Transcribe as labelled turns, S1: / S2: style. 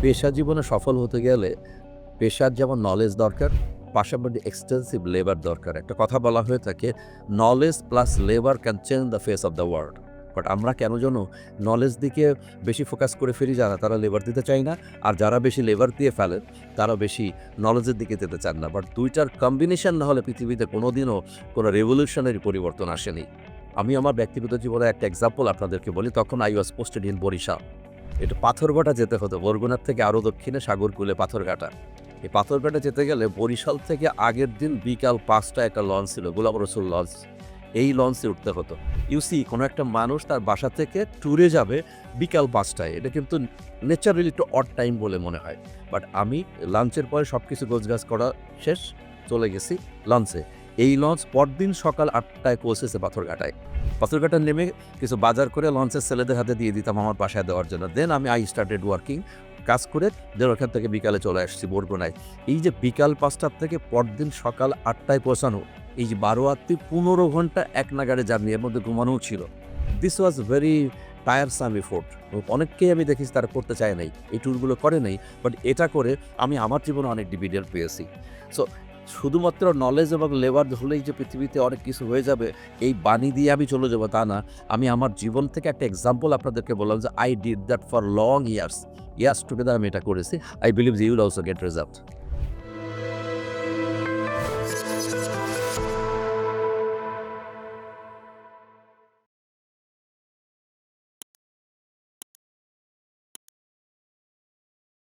S1: পেশা জীবনে সফল হতে গেলে পেশার যেমন নলেজ দরকার, পাশাপাশি এক্সটেন্সিভ লেবার দরকার। একটা কথা বলা হয়ে থাকে, knowledge plus labour can change the face of the world. But আমরা কেন যেন নলেজ দিকে বেশি ফোকাস করে ফেলি, যারা তারা লেবার দিতে চায় না, আর যারা বেশি লেবার দিয়ে ফেলেন তারা বেশি নলেজের দিকে যেতে চান না। বাট দুইটার কম্বিনেশন না হলে পৃথিবীতে কোনোদিনও কোনো রেভলিউশনারি পরিবর্তন আসেনি। আমি আমার ব্যক্তিগত জীবনে একটা এক্সাম্পল আপনাদেরকে বলি। তখন I was posted in Barishal. এটা পাথরঘাটা যেতে হতো, বরগুনার থেকে আরও দক্ষিণে সাগরকূলে পাথরঘাটা। এই পাথরঘাটা যেতে গেলে বরিশাল থেকে আগের দিন বিকাল ৫টায় একটা লঞ্চ ছিল, গোলাম রসুল লঞ্চ। এই লঞ্চে উঠতে হতো। ইউসি কোনো একটা মানুষ তার বাসা থেকে ট্যুরে যাবে বিকাল ৫টায়, এটা কিন্তু ন্যাচারালি একটু অড টাইম বলে মনে হয়। বাট আমি লাঞ্চের পরে সব কিছু গোছগাছ করা শেষ, চলে গেছি লঞ্চে। এই লঞ্চ পরদিন সকাল ৮টায় পৌঁছেছে পাথরঘাটায়। পাথরঘাটায় নেমে কিছু বাজার করে লঞ্চের ছেলেদের হাতে দিয়ে দিতাম আমার বাসায় দেওয়ার জন্য। Then I started working. কাজ করে দেন ওখান থেকে বিকালে চলে আসছি বরগুনায়। এই যে বিকাল ৫টার থেকে পরদিন সকাল ৮টায় পৌঁছানো, এই যে ১২ আর ১৫ ঘন্টা এক নাগাড়ে জার্নি, এর মধ্যে ঘুমানোও ছিল। This was very tiresome effort. অনেককেই আমি দেখেছি তারা করতে চায় নাই, এই ট্যুরগুলো করে নাই। বাট এটা করে আমি আমার জীবনে অনেক ডিভিডেন্ড পেয়েছি। সো শুধুমাত্র নলেজ এবং লেবার হলেই যে পৃথিবীতে অনেক কিছু হয়ে যাবে, এই বাণী দিয়ে আমি চলে যাবো তা না। আমি আমার জীবন থেকে একটা এক্সাম্পল আপনাদেরকে বললাম যে I did that for long years together আমি এটা করেছি। I believe you will also get result.